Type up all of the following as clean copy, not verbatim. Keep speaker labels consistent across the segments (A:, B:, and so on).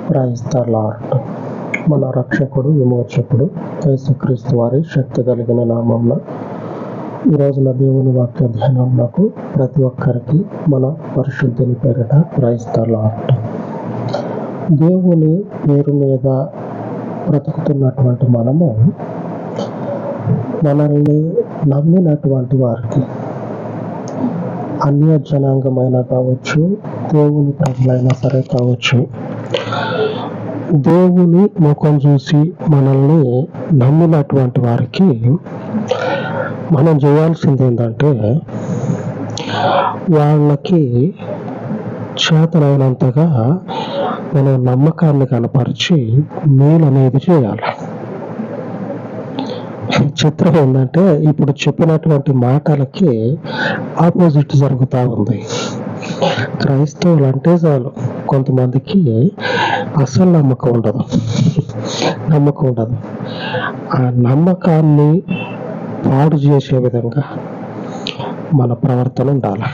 A: Praise the lord. మన రక్షకుడు విమోచకుడు యేసుక్రీస్తు వారి శక్తి కలిగిన నామమున ఈ రోజున దేవుని వాక్య ధ్యానమునకు ప్రతి ఒక్కరికి మన పరిశుద్ధుని పేరిట ప్రైజ్ ద లార్డ్. దేవుని పేరు మీద బ్రతుకుతున్నటువంటి మనము మనల్ని నమ్మినటువంటి వారికి, అన్య జనాంగమైన కావచ్చు, దేవుని ప్రజలైనా సరే కావచ్చు, దేవుని ముఖం చూసి మనల్ని నమ్మినటువంటి వారికి మనం చేయాల్సింది ఏంటంటే, వాళ్ళకి చేతనైనంతగా మనం నమ్మకాన్ని కనపరిచి మేలు అనేది చేయాలి. చిత్రం ఏంటంటే, ఇప్పుడు చెప్పినటువంటి మాటలకి ఆపోజిట్ జరుగుతూ ఉంది. క్రైస్తవులు అంటే చాలు కొంతమందికి అసలు నమ్మకం ఉండదు. ఆ నమ్మకాన్ని పాడు చేసే విధంగా మన ప్రవర్తన ఉండాలి.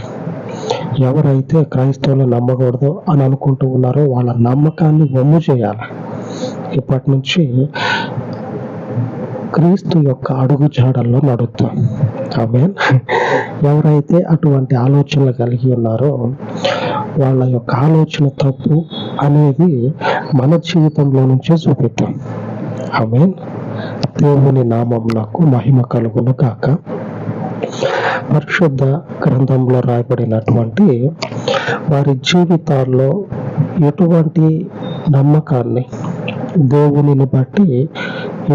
A: ఎవరైతే క్రైస్తవులు నమ్మకూడదు అని అనుకుంటూ ఉన్నారో వాళ్ళ నమ్మకాన్ని వమ్ము చేయాలి. ఇప్పటి నుంచి క్రీస్తు యొక్క అడుగు జాడల్లో నడుద్దాం. ఆమేన్. ఎవరైతే అటువంటి ఆలోచనలు కలిగి ఉన్నారో వాళ్ళ యొక్క ఆలోచన తప్పు అనేది మన జీవితంలో నుంచే చూపిద్దాం. ఆమేన్. దేవుని నామమునకు మహిమ కలుగును గాక. పరిశుద్ధ గ్రంథంలో రాయబడినటువంటి వారి జీవితాల్లో ఎటువంటి నమ్మకాన్ని, దేవునిని బట్టి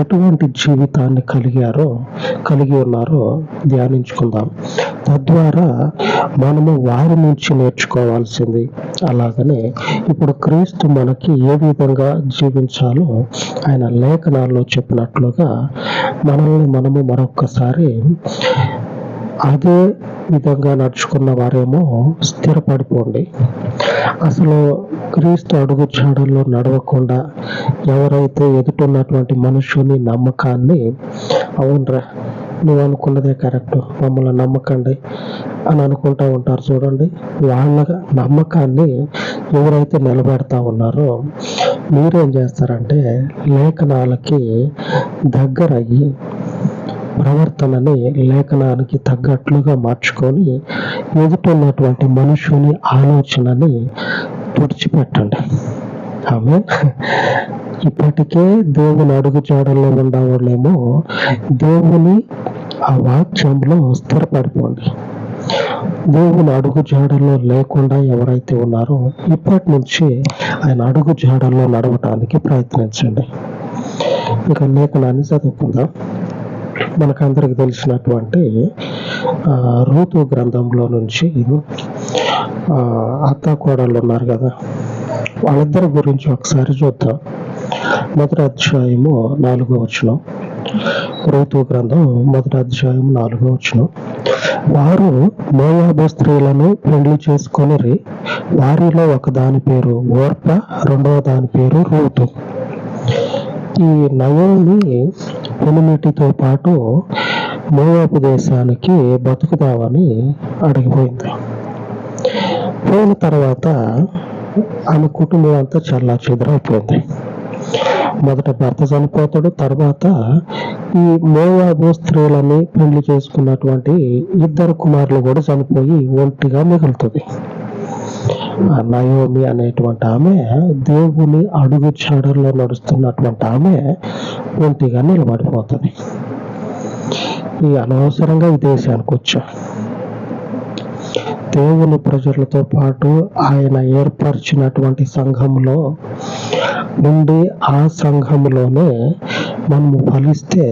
A: ఎటువంటి జీవితాన్ని కలిగి ఉన్నారో ధ్యానించుకుందాం. తద్వారా మనము వారి నుంచి నేర్చుకోవాల్సింది. అలాగనే ఇప్పుడు క్రీస్తు మనకి ఏ విధంగా జీవించాలో ఆయన లేఖనాల్లో చెప్పినట్లుగా మనల్ని మనము మరొక్కసారి అదే విధంగా నడుచుకున్న వారేమో స్థిరపడిపోండి. అసలు క్రీస్తు అడుగు జాడల్లో నడవకుండా ఎవరైతే ఎదుటిన్నటువంటి మనుషుని నమ్మకాన్ని, అవునరా నువ్వు అనుకున్నదే కరెక్ట్, మమ్మల్ని నమ్మకండి అని అనుకుంటా ఉంటారు చూడండి. వాళ్ళ నమ్మకాన్ని ఎవరైతే నిలబెడతా ఉన్నారో మీరేం చేస్తారంటే లేఖనాలకి దగ్గరయ్యి ప్రవర్తనని లేఖనానికి తగ్గట్లుగా మార్చుకొని ఎదుటిన్నటువంటి మనుషుని ఆలోచనని తుడిచిపెట్టండి. ఆమె ఇప్పటికే దేవుని అడుగు జాడల్లో ఉండేవాళ్ళేమో దేవుని ఆ వాక్యంలో స్థిరపడిపోండి. దేవుని అడుగు జాడల్లో లేకుండా ఎవరైతే ఉన్నారో ఇప్పటి నుంచి ఆయన అడుగు జాడల్లో నడవటానికి ప్రయత్నించండి. ఇంకా లేఖనాన్ని చదువుకుందాం. మనకందరికి తెలిసినటువంటి రూతు గ్రంథంలో నుంచి అత్త కోడళ్ళు ఉన్నారు కదా, వాళ్ళిద్దరి గురించి ఒకసారి చూద్దాం. మొదటి అధ్యాయము 4వ వచనం. రూతు గ్రంథం 1వ అధ్యాయం 4వ వచనం. వారు మోయాబు స్త్రీలను పెళ్లి చేసుకొనిరి. వారిలో ఒక దాని పేరు ఓర్ప, రెండవ దాని పేరు రూతు. ఈ నయోమి పెనిమిటితో పాటు మోయాబు దేశానికి బతుకుదామని అడిగిపోయింది. పోయిన తర్వాత ఆమె కుటుంబం అంతా చల్లా చెదరైపోయింది. మొదట భర్త చనిపోతాడు, తర్వాత ఈ మోయాబు స్త్రీలని పెళ్లి చేసుకున్నటువంటి 2 కుమారులు కూడా చనిపోయి ఒంటిగా మిగులుతుంది. నయోమి అనేటువంటి ఆమె దేవుని అడుగు జాడల్లో నడుస్తున్నటువంటి ఆమె ఒంటిగా నిలబడిపోతుంది. ఈ అనవసరంగా ఈ దేశానికి వచ్చా దేవుని ప్రజలతో పాటు ఆయన ఏర్పరిచినటువంటి సంఘంలో నుండి ఆ సంఘంలోనే మనము ఫలిస్తే,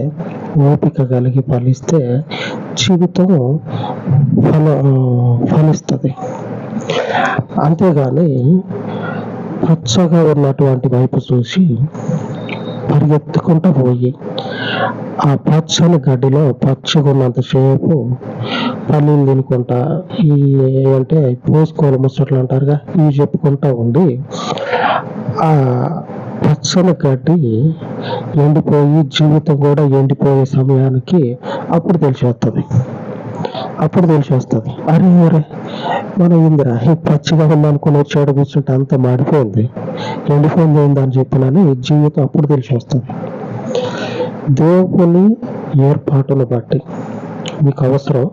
A: ఓపిక కలిగి ఫలిస్తే జీవితం ఫలిస్తుంది. అంతేగాని పచ్చగా ఉన్నటువంటి వైపు చూసి పరిగెత్తుకుంటూ పోయి ఆ పచ్చని గడ్డిలో పచ్చగా ఉన్నంతసేపు పల్లీలు తినుకుంటా, ఈ అంటే పోసుకోలు ముచ్చట్లు అంటారుగా, ఇవి చెప్పుకుంటా ఉండి ఆ పచ్చని గడ్డి ఎండిపోయి జీవితం కూడా ఎండిపోయే సమయానికి అప్పుడు తెలిసి వస్తుంది. అరే మనం ఇందిరా పచ్చిగా ఉందనుకుని వచ్చాడు కూర్చుంటే అంత మాడిపోయింది, ఎండిపోయింది ఏందని చెప్పినని జీవితం అప్పుడు తెలిసి వస్తుంది. దేవుని ఏర్పాటును బట్టి మీకు అవసరం,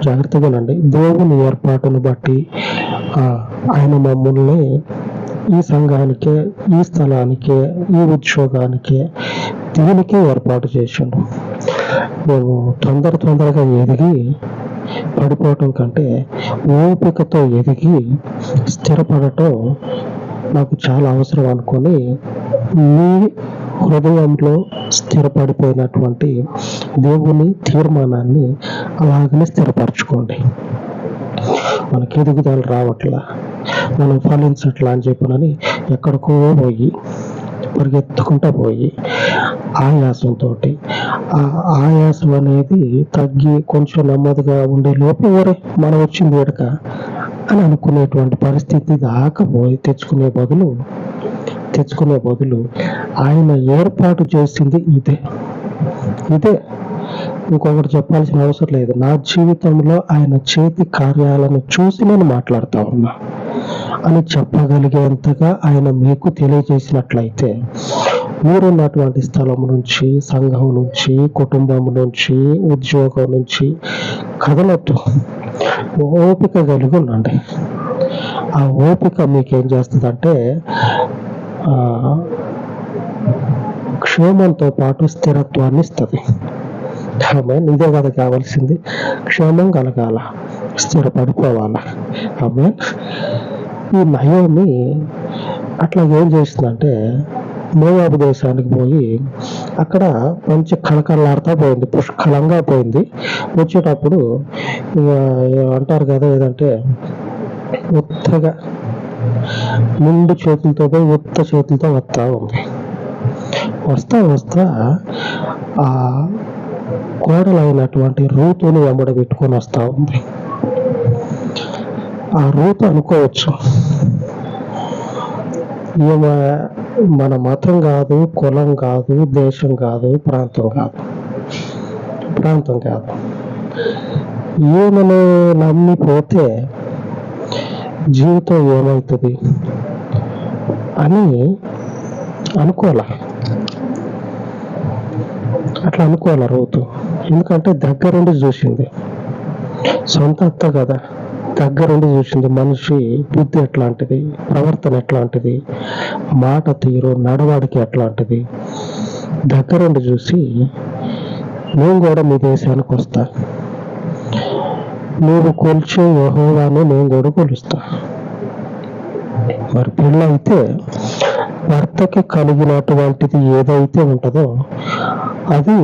A: జాగ్రత్తగానండి. దేవుని ఏర్పాటును బట్టి ఆయన మమ్మల్ని ఈ సంఘానికే, ఈ స్థలానికే, ఈ ఉద్యోగానికే, దీనికే ఏర్పాటు చేసిండు. మేము తొందరగా ఎదిగి పడిపోవటం కంటే ఓపికతో ఎదిగి స్థిరపడటం నాకు చాలా అవసరం అనుకొని మీ హృదయంలో స్థిరపడిపోయినటువంటి దేవుని తీర్మానాన్ని అలాగనే స్థిరపరచుకోండి. మనకి ఎదుగుదల రావట్లా, మనం ఫలించట్లా అని చెప్పినని ఎక్కడికో పోయి పరిగెత్తుకుంటా పోయి ఆయాసంతో, ఆ ఆయాసం అనేది తగ్గి కొంచెం నెమ్మదిగా ఉండే లోపు ఎవరే మనం వచ్చింది ఎడక అని అనుకునేటువంటి పరిస్థితి దాకా పోయి తెచ్చుకునే బదులు ఆయన ఏర్పాటు చేసింది ఇదే. ఇంకొకటి చెప్పాల్సిన అవసరం లేదు. నా జీవితంలో ఆయన చేతి కార్యాలను చూసి నేను మాట్లాడుతా ఉన్నా అని చెప్పగలిగేంతగా ఆయన మీకు తెలియజేసినట్లయితే, మీరున్నటువంటి స్థలం నుంచి, సంఘం నుంచి, కుటుంబం నుంచి, ఉద్యోగం నుంచి కదలొద్దు, ఓపిక కలిగి ఉండండి. ఆ ఓపిక మీకేం చేస్తుందంటే క్షేమంతో పాటు స్థిరత్వాన్ని ఇస్తుంది. ఇదే కదా కావాల్సింది. క్షేమం కలగాల, స్థిరపడిపోవాలా. ఈ నయోమి అట్లా ఏం చేస్తుందంటే మోయాబు దేశానికి పోయి అక్కడ మంచి కళకళలాడుతూ పోయింది, పుష్కలంగా పోయింది. వచ్చేటప్పుడు అంటారు కదా ఏదంటే ఉత్తగా నిండు చేతులతో పోయి ఉత్త చేతులతో వస్తా ఆ కోడలైనటువంటి రూతుని వెంబడి పెట్టుకొని వస్తా ఉంది. ఆ రూతు అనుకోవచ్చు, ఈమె మన మతం కాదు, కులం కాదు, దేశం కాదు, ప్రాంతం కాదు, ఈమెను నమ్మిపోతే జీవితం ఏమవుతుంది అని అట్లా అనుకోవాల రూతు. ఎందుకంటే దగ్గరుండి చూసింది, సొంత అత్త కదా, దగ్గరుండి చూసింది. మనిషి బుద్ధి ఎట్లాంటిది, ప్రవర్తన ఎట్లాంటిది, మాట తీరు, నడవడికి ఎట్లాంటిది దగ్గరుండి చూసి, నేను కూడా మీ దేశానికి వస్తా, నువ్వు కొలిచే యెహోవాను నేను కూడా కొలుస్తా. మరి పెళ్ళైతే భర్తకి కలిగినటువంటిది ఏదైతే ఉంటుందో అది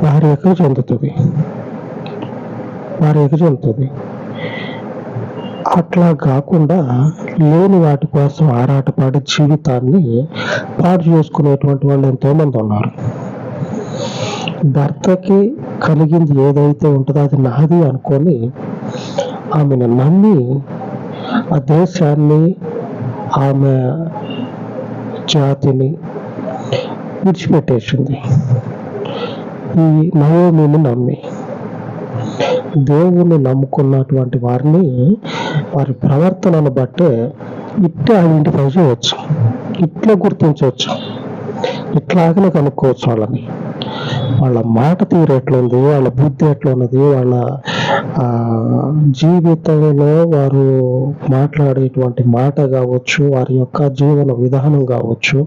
A: భార్యకు చెందుతుంది. అట్లా కాకుండా లేని వాటి కోసం ఆరాటపడి జీవితాన్ని పాడు చేసుకునేటువంటి వాళ్ళు ఎంతోమంది ఉన్నారు. భర్తకి కలిగింది ఏదైతే ఉంటుందో అది నాది అనుకొని ఆమెను నమ్మి ఆ దేశాన్ని, ఆమె జాతిని విడిచిపెట్టేసింది. ఈ నయోమిని నమ్మి దేవుణ్ణి నమ్ముకున్నటువంటి వారిని వారి ప్రవర్తనను బట్టే ఇట్లా ఐడెంటిఫై చేయవచ్చు, ఇట్లా గుర్తించవచ్చు, ఇట్లాగనే కనుక్కోవచ్చు వాళ్ళని. వాళ్ళ మాట తీరు ఎట్లుంది, వాళ్ళ బుద్ధి ఎట్లున్నది, వాళ్ళ జీవితంలో వారు మాట్లాడేటువంటి మాట కావచ్చు, వారి యొక్క జీవన విధానం కావచ్చు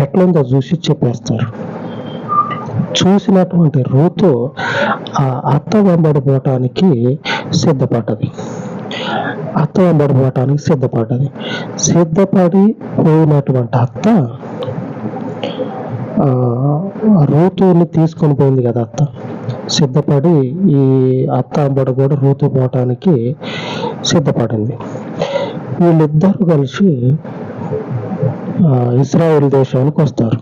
A: ఎట్లుందో చూసి చెప్పేస్తారు. చూసినటువంటి రూతు ఆ అత్త వెంబడిపోవటానికి సిద్ధపడి పోయినటువంటి అత్త రూతుని తీసుకొని పోయింది కదా. అత్త సిద్ధపడి ఈ అత్త అంబడి కూడా రూతు పోవటానికి సిద్ధపడింది. వీళ్ళిద్దరూ కలిసి ఇశ్రాయేల్ దేశానికి వస్తారు.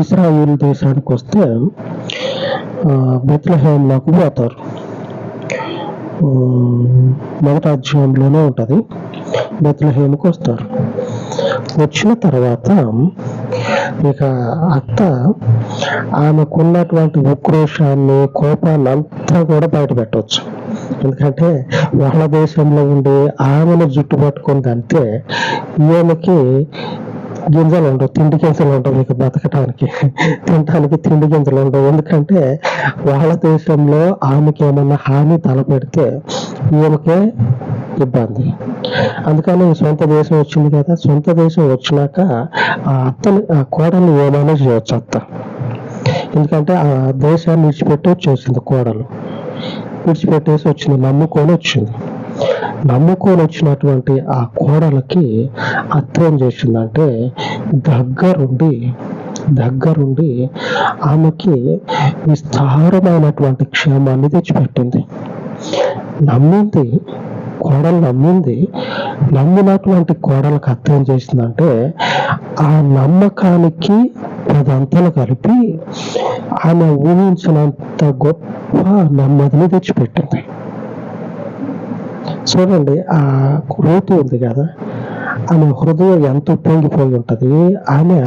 A: ఇశ్రాయేల్ దేశానికి వస్తే బెత్లెహేంలోకి పోతారు. మొదటి అధ్యాయంలోనే ఉంటుంది. బెత్లెహేంకి వస్తారు. వచ్చిన తర్వాత ఇక అత్త ఆమెకున్నటువంటి ఉక్రోషాన్ని, కోపాన్ని అంతా కూడా బయట పెట్టవచ్చు. ఎందుకంటే వాళ్ళ దేశంలో ఉండి ఆమెను జుట్టు పట్టుకుంది అంటే ఈమెకి గింజలు ఉండవు, తిండి గింజలు ఉండవు, ఇక బతకటానికి తినటానికి తిండి గింజలు ఉండవు. ఎందుకంటే వాళ్ళ దేశంలో ఆమెకి ఏమన్నా హాని తలపెడితే ఈమెకే ఇబ్బంది. అందుకని సొంత దేశం వచ్చింది కదా, సొంత దేశం వచ్చినాక ఆ కోడల్ని ఏమైనా చేయొచ్చు అత్త. ఎందుకంటే ఆ దేశాన్ని విడిచిపెట్టి వచ్చేసింది కోడలు, విడిచిపెట్టేసి వచ్చింది, నమ్ముకొని వచ్చినటువంటి ఆ కోడలకి అత్త ఏం చేసిందంటే దగ్గరుండి ఆమెకి విస్తారమైనటువంటి క్షేమాన్ని తెచ్చిపెట్టింది. కోడలు నమ్మినటువంటి కోడలకు అత్త ఏం చేసిందంటే ఆ నమ్మకానికి 10 అంతలు కలిపి ఆమె ఊహించినంత గొప్ప నెమ్మదిని తెచ్చిపెట్టింది. చూడండి, ఆ రూతు ఉంది కదా, ఆమె హృదయం ఎంత పొంగిపోయి ఉంటది. ఆమె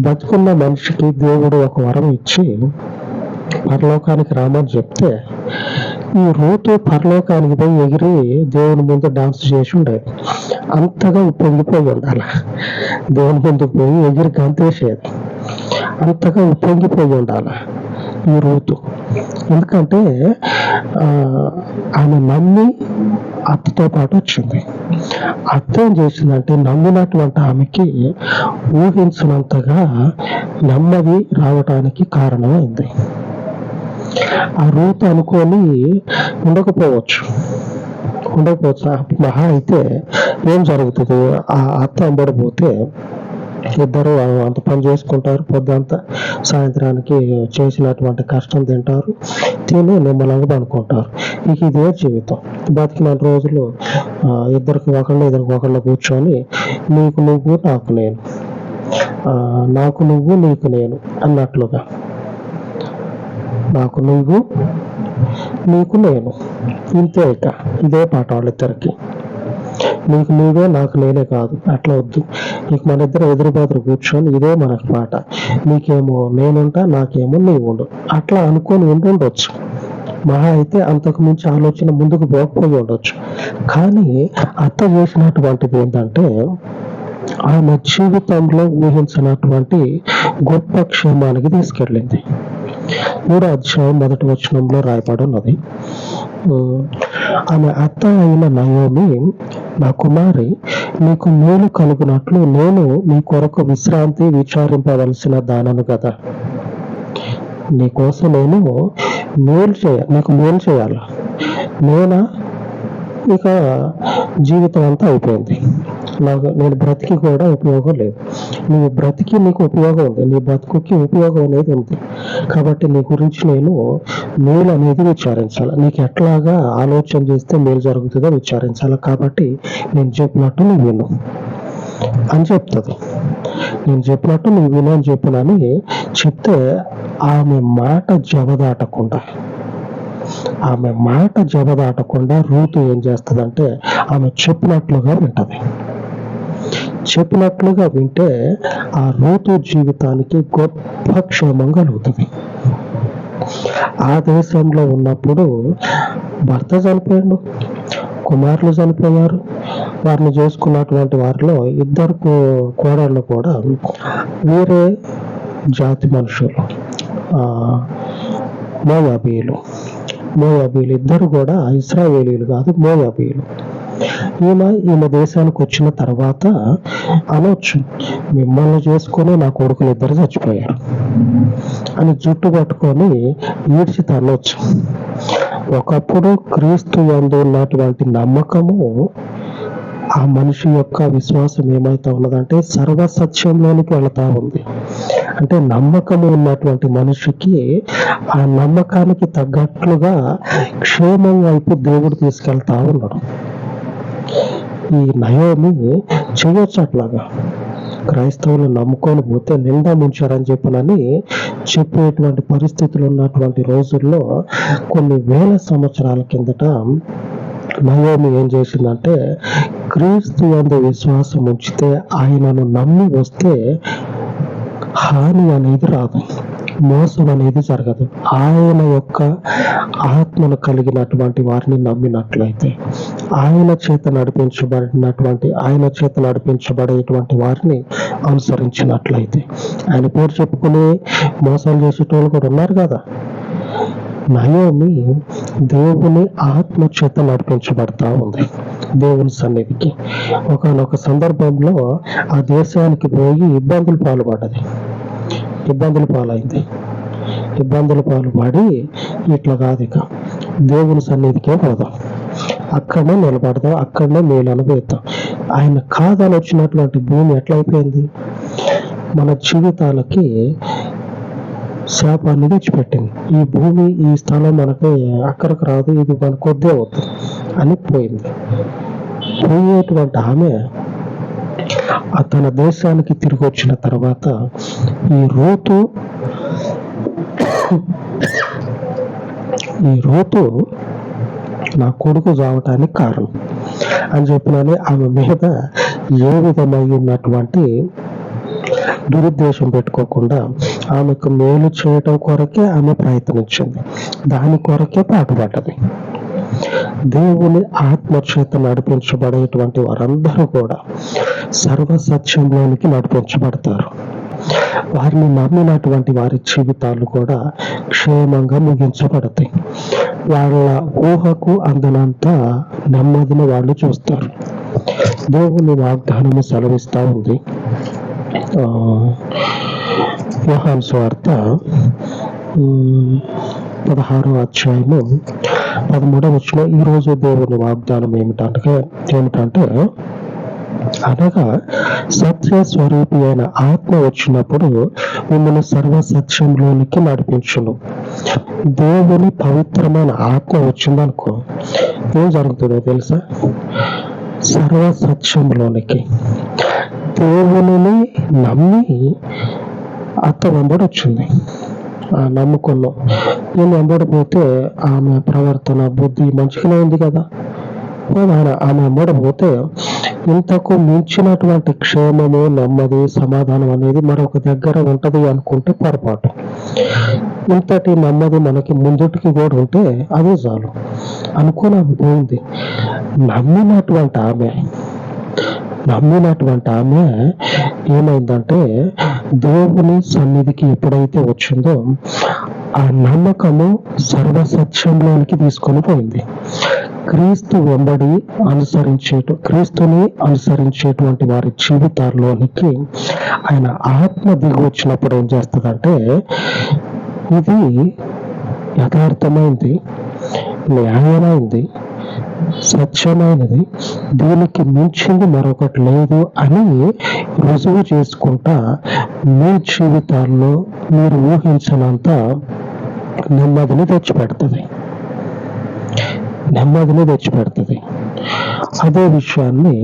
A: బతుకున్న మనిషికి దేవుడు ఒక వరం ఇచ్చి పరలోకానికి రామని చెప్తే ఈ రూతు పరలోకానికి పోయి ఎగిరి దేవుని ముందు డాన్స్ చేసి ఉండేది. అంతగా ఉప్పొంగిపోయి ఉండాలి, దేవుని ముందుకు పోయి ఎగిరి గంతేసేది, అంతగా ఉప్పొంగిపోయి ఉండాలి ఈ రూతు. ఎందుకంటే ఆమె నమ్మి అత్తతో పాటు వచ్చింది. అత్త ఏం చేసిందంటే నమ్మినటువంటి ఆమెకి ఊహించినంతగా నెమ్మది రావటానికి కారణమైంది. ఆ రూతు అనుకొని ఉండకపోవచ్చు, మహా అయితే ఏం జరుగుతుంది, ఆ అత్త అంబడిపోతే ఇద్దరు అంత పని చేసుకుంటారు, పొద్దంతా సాయంత్రానికి చేసినటువంటి కష్టం తింటారు, తిని నిమ్మలంగా అనుకుంటారు. ఇక ఇదే జీవితం. బతికిన రోజులు ఇద్దరికి ఒకళ్ళు కూర్చొని నీకు నువ్వు నాకు నేను, నాకు నువ్వు నీకు నేను అన్నట్లుగా, నాకు నువ్వు నీకు నేను, ఇంతే. ఇక ఇదే పాట వాళ్ళిద్దరికి. నీకు నువ్వే నాకు నేనే కాదు, అట్లా వద్దు. నీకు మన ఇద్దరు ఎదురుబాదురు కూర్చొని ఇదే మనకు పాట, నీకేమో నేనుంటా, నాకేమో నీవు ఉండు, అట్లా అనుకొని ఉండొచ్చు. మహా అయితే అంతకు మించి ఆలోచన ముందుకు పోకపోయి ఉండొచ్చు. కానీ అత్త చేసినటువంటిది ఏంటంటే ఆమె జీవితంలో ఊహించినటువంటి గొప్ప క్షేమానికి తీసుకెళ్ళింది. 3వ అధ్యాయం 1వ వచనంలో రాయబడి ఉన్నది, ఆమె అత్త అయిన నయోమి, నా కుమారి, నీకు మేలు కలుగునట్లు నేను నీ కొరకు విశ్రాంతి విచారింపవలసిన దానను కదా. నీకోసం నేను నీకు మేలు చేయాలి. ఇక జీవితం అంతా అయిపోయింది, నేను బ్రతికి కూడా ఉపయోగం లేదు. నువ్వు బ్రతికి నీకు ఉపయోగం ఉంది, నీ బతుకుకి ఉపయోగం అనేది ఉంది. కాబట్టి నీ గురించి నేను మేలు అనేది విచారించాలి, నీకు ఎట్లాగా ఆలోచన చేస్తే మేలు జరుగుతుందో విచారించాలి. కాబట్టి నేను చెప్పినట్టు నువ్వు విను అని చెప్తుంది. నేను చెప్పినట్టు నువ్వు విను అని చెప్పినని చెప్తే ఆమె మాట జబదాటకుండా రూతు ఏం చేస్తుందంటే ఆమె చెప్పినట్లుగా వింటే ఆ రూతు జీవితానికి గొప్ప క్షేమం కలుగుతుంది. ఆ దేశంలో ఉన్నప్పుడు భర్త చనిపోయాడు, కుమారులు చనిపోయారు. వారిని చేసుకున్నటువంటి వారిలో 2 కోడళ్ళు కూడా వేరే జాతి మనుషులు, మోయాబీయులు. 2 కూడా ఇశ్రాయేలీయులు కాదు, మోయాబీయులు. ఈమె దేశానికి వచ్చిన తర్వాత అనొచ్చు, మిమ్మల్ని చేసుకొని నా కొడుకులు 2 చచ్చిపోయారు అని జుట్టు పట్టుకొని ఈడ్చి తనొచ్చు. ఒకప్పుడు క్రీస్తు యందు ఉన్నటువంటి నమ్మకము, ఆ మనిషి యొక్క విశ్వాసం ఏమైతే ఉన్నదంటే సర్వసత్యంలోనికి వెళతా ఉంది. అంటే నమ్మకము ఉన్నటువంటి మనిషికి ఆ నమ్మకానికి తగ్గట్లుగా క్షేమం వైపు దేవుడు తీసుకెళ్తా ఉన్నాడు. ఈ నయోమి చేయొచ్చు అట్లాగా. క్రైస్తవులు నమ్ముకొని పోతే నిండా ముంచారని చెప్పేటువంటి పరిస్థితులు ఉన్నటువంటి రోజుల్లో కొన్ని వేల సంవత్సరాల కిందట నయోమి ఏం చేసిందంటే, క్రీస్తు యందు విశ్వాసం ఉంచితే, ఆయనను నమ్మి వస్తే హాని అనేది రాదు, మోసం అనేది జరగదు. ఆయన యొక్క ఆత్మను కలిగినటువంటి వారిని నమ్మినట్లయితే, ఆయన చేత నడిపించబడేటువంటి వారిని అనుసరించినట్లయితే, ఆయన పేరు చెప్పుకుని మోసాలు చేసేటోళ్ళు కూడా ఉన్నారు కదా. నయోమి దేవుని ఆత్మ చేత నడిపించబడతా ఉంది దేవుని సన్నిధికి. ఒకనొక సందర్భంలో ఆ దేశానికి పోయి ఇబ్బందులు పాలైంది. ఇబ్బందులు పాల్పడి ఇట్లా కాదు, ఇక దేవుని సన్నిధికే పోదాం, అక్కడనే నిలబడదాం, అక్కడనే మేలు అనుభవిద్దాం. ఆయన కాదని వచ్చినటువంటి భూమి ఎట్లయిపోయింది, మన జీవితాలకి శాపాన్ని తెచ్చిపెట్టింది. ఈ భూమి, ఈ స్థలం మనకి అక్కడికి రాదు, ఇది మన కొద్దే అవుతుంది అని పోయింది. పోయేటువంటి ఆమె తన దేశానికి తిరిగి వచ్చిన తర్వాత ఈ రూతు నా కొడుకు చావటానికి కారణం అని చెప్పినని ఆమె మీద ఏ విధమైనటువంటి దురుద్దేశం పెట్టుకోకుండా ఆమెకు మేలు చేయటం కొరకే ఆమె ప్రయత్నించింది, దాని కొరకే పాటుపడ్డది. దేవుని ఆత్మచేత నడిపించబడేటువంటి వారందరూ కూడా సర్వసత్యంలోనికి నడిపించబడతారు. వారిని నమ్మినటువంటి వారి జీవితాలు కూడా క్షేమంగా ముగించబడతాయి. వాళ్ళ ఊహకు అందనంత నెమ్మదిని వాళ్ళు చూస్తారు. దేవుని వాగ్దానము సెలవిస్తా ఉంది. యోహాను సువార్త 16వ అధ్యాయము 13వ వచనం. ఈరోజు దేవుని వాగ్దానం ఏమిటంటే, అనగా సత్య స్వరూపి అయిన ఆత్మ వచ్చినప్పుడు మిమ్మల్ని సర్వసత్యంలోనికి నడిపించును. దేవుని పవిత్రమైన ఆత్మ వచ్చిందనుకో, ఏం జరుగుతుందో తెలుసా? సర్వసత్యంలోనికి దేవుని నమ్మి అత్త వెంబడి వచ్చింది. నమ్ముకున్నాం, నేను వెంబడిపోతే ఆమె ప్రవర్తన బుద్ధి మంచిగానే ఉంది కదా. ఆమె వెంబడిపోతే ఇంతకు మించినటువంటి క్షేమము, నెమ్మది, సమాధానం అనేది మరొక దగ్గర ఉంటది అనుకుంటే పొరపాటు. ఇంతటి నెమ్మది మనకి ముందుటికి కూడా ఉంటే అదే చాలు అనుకుని ఆమె పోయింది. నమ్మినటువంటి ఆమె ఏమైందంటే, దేవుని సన్నిధికి ఎప్పుడైతే వచ్చిందో ఆ నమ్మకము సర్వసత్యంలోనికి తీసుకొని పోయింది. క్రీస్తుని అనుసరించేటువంటి వారి జీవితాల్లోనికి ఆయన ఆత్మ దిగి వచ్చినప్పుడు ఏం చేస్తుందంటే, ఇది యథార్థమైంది, న్యాయమైంది, సత్యమైనది, దీనికి మించింది మరొకటి లేదు అని రుజువు చేసుకుంటా మీ జీవితాల్లో మీరు ఊహించినంత నెమ్మదిని తెచ్చిపెడుతుంది. అదే విషయాన్ని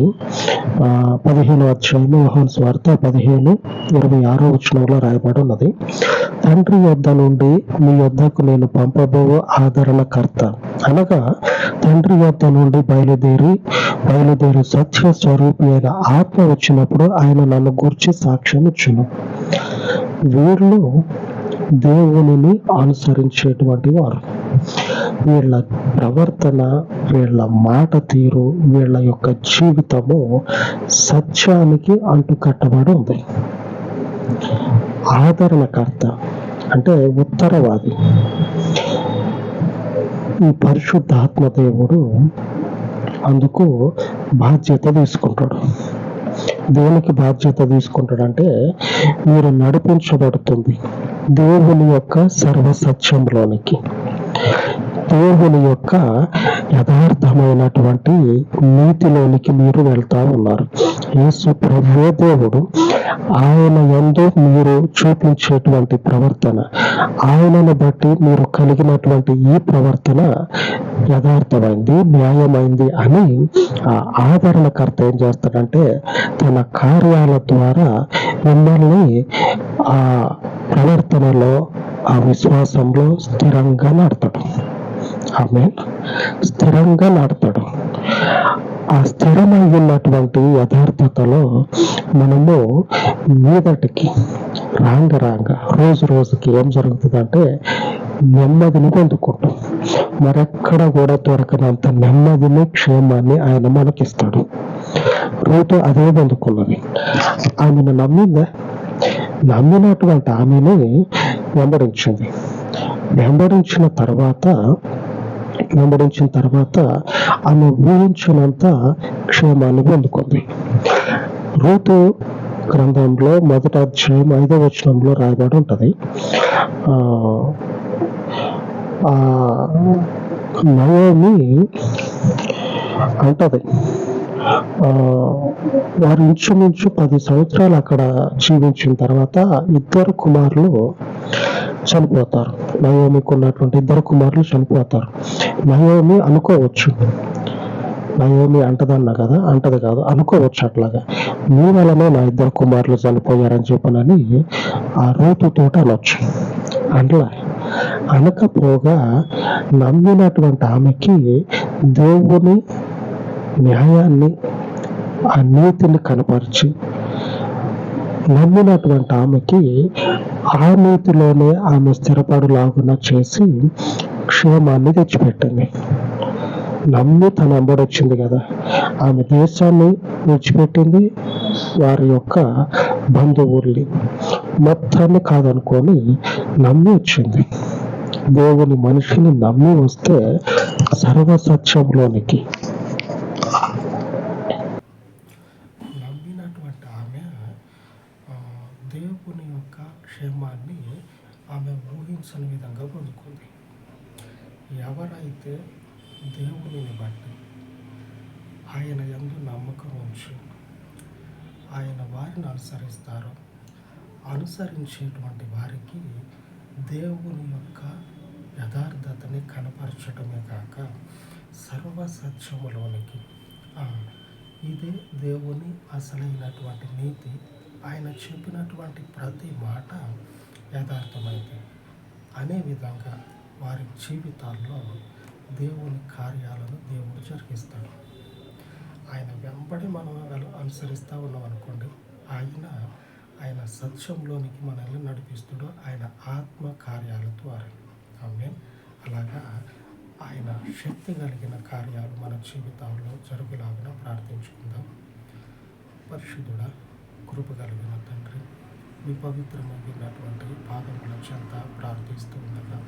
A: 15వ అధ్యాయంలో యోహాను సువార్త 15:26 వచనంలో రాయబడి ఉన్నది. తండ్రి యొద్ద నుండి మీ యొద్దకు నేను పంపబోవు ఆదరణకర్త, అనగా తండ్రి యొద్ద నుండి బయలుదేరి సత్య స్వరూపి అయిన ఆత్మ వచ్చినప్పుడు ఆయన నన్ను గూర్చి సాక్ష్యం ఇచ్చును. వీళ్ళు దేవునిని అనుసరించేటువంటి వారు. వీళ్ళ ప్రవర్తన, వీళ్ళ మాట తీరు, వీళ్ళ యొక్క జీవితము సత్యానికి అంటుకట్టబడి ఉంది. ఆదరణకర్త అంటే ఉత్తరవాది. ఈ పరిశుద్ధాత్మ దేవుడు అందుకు బాధ్యత తీసుకుంటాడు. దేనికి బాధ్యత తీసుకుంటాడంటే, మీరు నడిపించబడుతుంది దేవుని యొక్క సర్వసత్యంలోనికి, దేవుని యొక్క యథార్థమైనటువంటి నీతిలోనికి మీరు వెళ్తా ఉన్నారు. యేసు ప్రభువే దేవుడు. ఆయన యందు మీరు చూపించేటువంటి ప్రవర్తన, ఆయనను బట్టి మీరు కలిగినటువంటి ఈ ప్రవర్తన యథార్థమైంది, న్యాయమైంది అని ఆ ఆదరణకర్త ఏం చేస్తాడంటే, తన కార్యాల ద్వారా మిమ్మల్ని ఆ ప్రవర్తనలో, ఆ విశ్వాసంలో స్థిరంగా నాడతాడు. స్థిరంగా నాడతాడు. ఆ స్థిరమై ఉన్నటువంటి యథార్థతలో మనము మీదటికి రాంగ రోజు రోజుకి ఏం జరుగుతుందంటే నెమ్మదిని పొందుకుంటాం. మరెక్కడ కూడా దొరకనంత నెమ్మదిని, క్షేమాన్ని ఆయన మనకిస్తాడు. రూతు అదే పొందుకున్నది. ఆమెను నమ్మినటువంటి ఆమెను వెంబడించింది. వెంబడించిన తర్వాత ఆమె ఊహించినంత క్షేమాన్ని పొందుకుంది. రూతు గ్రంథంలో మొదటి అధ్యాయం 5వ వచనంలో రాయబడి ఉంటది. నయోమి అంటది, వారు ఇంచుమించు 10 సంవత్సరాలు అక్కడ జీవించిన తర్వాత 2 కుమారులు చనిపోతారు. నయోమికి ఉన్నటువంటి 2 కుమారులు చనిపోతారు. నయోమి అనుకోవచ్చు, నయోమి అంటది కాదు, అనుకోవచ్చు అట్లాగా, మీ వలనే నా 2 కుమారులు చనిపోయారని చెప్పనని ఆ రూతుతోట అనొచ్చు. అనకపోగా నమ్మినటువంటి ఆమెకి దేవుని న్యాయాన్ని, ఆ నీతిని కనపరిచి, నమ్మినటువంటి ఆమెకి ఆ నీతిలోనే ఆమె స్థిరపడులాగున చేసి క్షేమాన్ని తెచ్చిపెట్టింది. నమ్మి తన వెంబడొచ్చింది కదా, ఆమె దేశాన్ని విడిచిపెట్టింది, వారి యొక్క బంధువుల్ని మొత్తాన్ని కాదనుకొని నమ్మి వచ్చింది. దేవుని మనిషిని నమ్మి వస్తే సర్వసత్యంలోనికి నమ్మినటువంటి ఆమె దేవుని యొక్క క్షేమాన్ని ఆమె ఊహించని విధంగా పొందుకుంది. ఎవరైతే దేవునిని బట్టి ఆయన యందు నమ్మకం ఉంచి ఆయన వారిని అనుసరించేటువంటి వారికి దేవుని యొక్క యథార్థతని కనపరచడమే కాక సర్వసత్యములోనికి, ఇదే దేవుని అసలైనటువంటి నీతి, ఆయన చెప్పినటువంటి ప్రతి మాట యథార్థమైంది అనే విధంగా వారి జీవితాల్లో దేవుని కార్యాలను దేవుడు జరిగిస్తాడు. ఆయన వెంబడి మనం అనుసరిస్తూ ఉన్నాం అనుకోండి, ఆయన సత్యంలోనికి మనల్ని నడిపిస్తాడు, ఆయన ఆత్మ కార్యాల ద్వారా. అలాగా ఆయన శక్తి కలిగిన కార్యాలు మన జీవితాల్లో జరుగులాగా ప్రార్థించుకుందాం. పరిశుద్ధుడా, కృప కలిగిన తండ్రి, మీ పవిత్రమైనటువంటి పాదముల చెంత ప్రార్థిస్తూ ఉండగా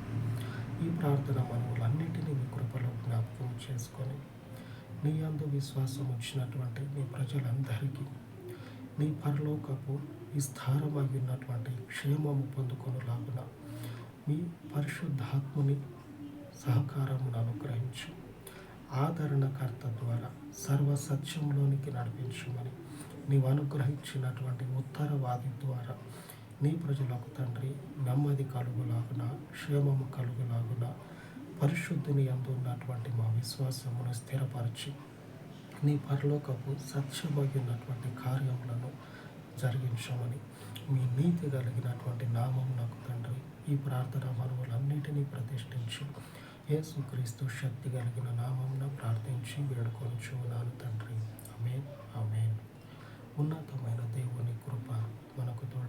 A: ఈ ప్రార్థన మనవులన్నిటినీ మీ కృపలో జ్ఞాపకం చేసుకొని నీ యందు విశ్వాసం వచ్చినటువంటి మీ ప్రజలందరికీ నీ పరలోకపు విస్తారమైనటువంటి క్షేమము పొందుకొనులాగున మీ పరిశుద్ధాత్ముని సహకారమును అనుగ్రహించు, ఆదరణకర్త ద్వారా సర్వసత్యంలోనికి నడిపించమని నీవు అనుగ్రహించినటువంటి ఉత్తరవాది ద్వారా నీ ప్రజలకు తండ్రి నెమ్మది కలుగులాగున, క్షేమము కలుగులాగున, పరిశుద్ధిని యందు ఉన్నటువంటి మా విశ్వాసమును స్థిరపరిచి నీ పరలోకపు సత్యమైనటువంటి కార్యములను జరిగించమని మీ నీతి కలిగినటువంటి నామం నాకు తండ్రి ఈ ప్రార్థన మనవులన్నిటినీ ప్రతిష్ఠించి యేసుక్రీస్తు శక్తి కలిగిన నామమున ప్రార్థించి వేడుకొనుచున్నాను తండ్రి. ఆమేన్. ఉన్నతమైన దేవుని కృప మనకు తోడై